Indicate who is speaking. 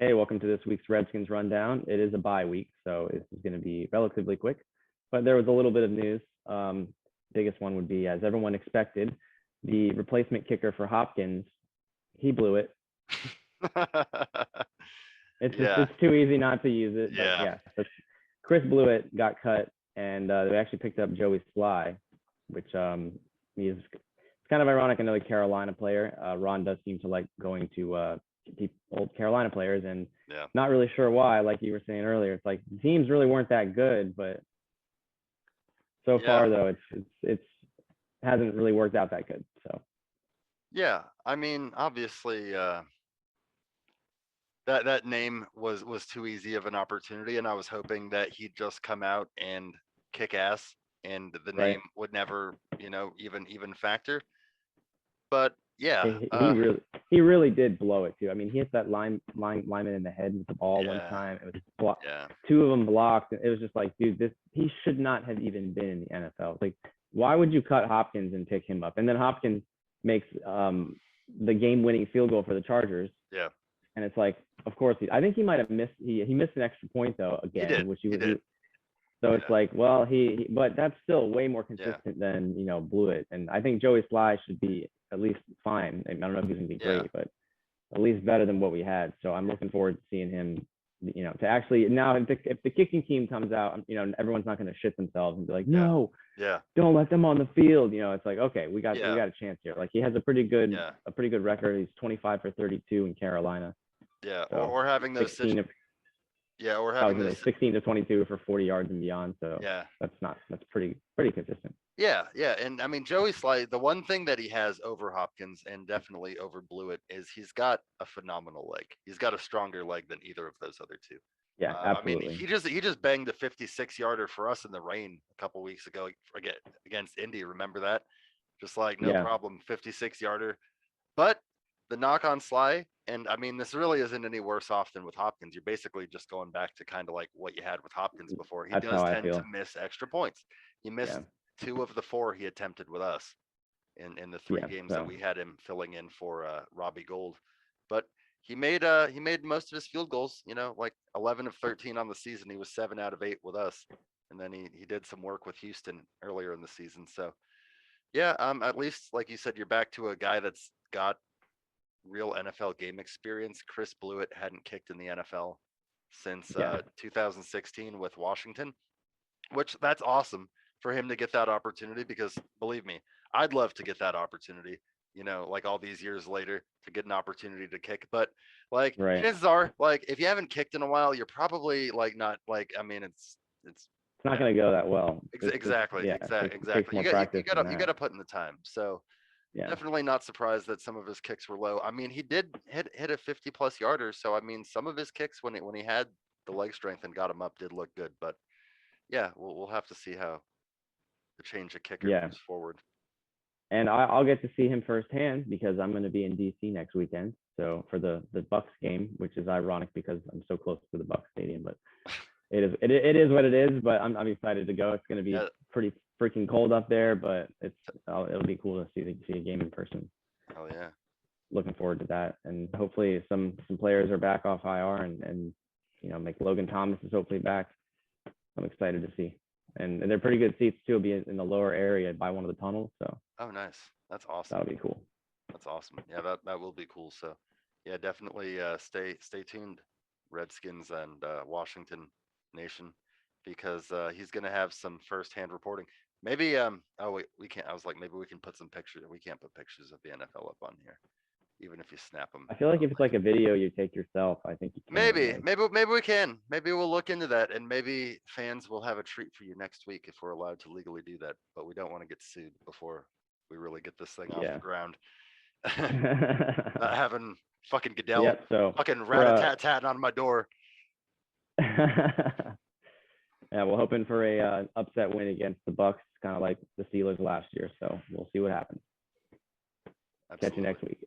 Speaker 1: Hey, welcome to this week's Redskins rundown. It is a bye week, so this is going to be relatively quick. But there was a little bit of news. Biggest one would be, as everyone expected, the replacement kicker for Hopkins, he blew it. It's just it's too easy not to use it. But yeah, so Chris Blewett got cut, and they actually picked up Joey Sly, which he's it's kind of ironic. Another Carolina player. Ron does seem to like going to keep old Carolina players, and not really sure why. Like you were saying earlier, it's like the teams really weren't that good, but so far though, it's hasn't really worked out that good. So
Speaker 2: yeah, I mean, obviously, that name was too easy of an opportunity, and I was hoping that he'd just come out and kick ass, and the name would never, even factor. But yeah,
Speaker 1: he really did blow it too. I mean, he hit that lineman in the head with the ball one time. It was two of them blocked. It was just like, dude, he should not have even been in the NFL. Like, why would you cut Hopkins and pick him up? And then Hopkins makes the game-winning field goal for the Chargers.
Speaker 2: Yeah.
Speaker 1: And it's like, of course, I think he might have missed. He missed an extra point though again,
Speaker 2: he did.
Speaker 1: So it's like, well, but that's still way more consistent than Blewett. And I think Joey Sly should be at least fine. I don't know if he's gonna be great, but at least better than what we had. So I'm looking forward to seeing him. To actually now, if the kicking team comes out, everyone's not gonna shit themselves and be like, no, don't let them on the field. It's like, okay, we got a chance here. Like he has a pretty good record. He's 25 for 32 in Carolina.
Speaker 2: Yeah, so or having those 16 those
Speaker 1: 16 to 22 for 40 yards and beyond. So that's pretty consistent.
Speaker 2: Yeah, and I mean Joey Sly, the one thing that he has over Hopkins and definitely over Blewett is he's got a phenomenal leg. He's got a stronger leg than either of those other two.
Speaker 1: Yeah, absolutely.
Speaker 2: I mean, he just banged a 56-yarder for us in the rain a couple weeks ago against Indy. Remember that? Just like no problem, 56-yarder. But the knock on Sly, and I mean, this really isn't any worse off than with Hopkins. You're basically just going back to kind of like what you had with Hopkins before. He does tend to miss extra points. He missed 2 of the 4 he attempted with us in the 3 games that we had him filling in for Robbie Gould. But he made most of his field goals, like 11 of 13 on the season. He was 7 out of 8 with us. And then he did some work with Houston earlier in the season. So yeah, at least like you said, you're back to a guy that's got real NFL game experience. Chris Blewett hadn't kicked in the NFL since 2016 with Washington, which that's awesome for him to get that opportunity, because believe me, I'd love to get that opportunity, like all these years later to get an opportunity to kick. But like chances are, like if you haven't kicked in a while, you're probably like not like, I mean, it's
Speaker 1: not going to go that well.
Speaker 2: Exactly. You got to put in the time. So definitely not surprised that some of his kicks were low. I mean, he did hit a 50+ yarder. So I mean, some of his kicks when he had the leg strength and got him up did look good. But yeah, we'll have to see how the change of kicker moves forward.
Speaker 1: And I'll get to see him firsthand because I'm going to be in DC next weekend. So for the Bucks game, which is ironic because I'm so close to the Bucks stadium, but it is what it is. But I'm excited to go. It's going to be pretty freaking cold up there, but it'll be cool to see a game in person.
Speaker 2: Oh yeah,
Speaker 1: looking forward to that, and hopefully some players are back off IR, and like Logan Thomas is hopefully back. I'm excited to see, and they're pretty good seats too. It'll be in the lower area by one of the tunnels. So
Speaker 2: nice, that's awesome.
Speaker 1: That'll be cool.
Speaker 2: That's awesome. Yeah, that will be cool. So yeah, definitely stay tuned, Redskins and Washington Nation, because he's gonna have some firsthand reporting. Maybe we can't. I was like, maybe we can put some pictures. We can't put pictures of the NFL up on here, even if you snap them.
Speaker 1: I feel like if it's like a video you take yourself, I think you can.
Speaker 2: Maybe we can. Maybe we'll look into that, and maybe fans will have a treat for you next week if we're allowed to legally do that. But we don't want to get sued before we really get this thing off the ground. Not having fucking Goodell fucking rat-a-tat-tat on my door.
Speaker 1: Yeah, we're hoping for a upset win against the Bucks, kind of like the Steelers last year. So we'll see what happens.
Speaker 2: Absolutely.
Speaker 1: Catch you next week.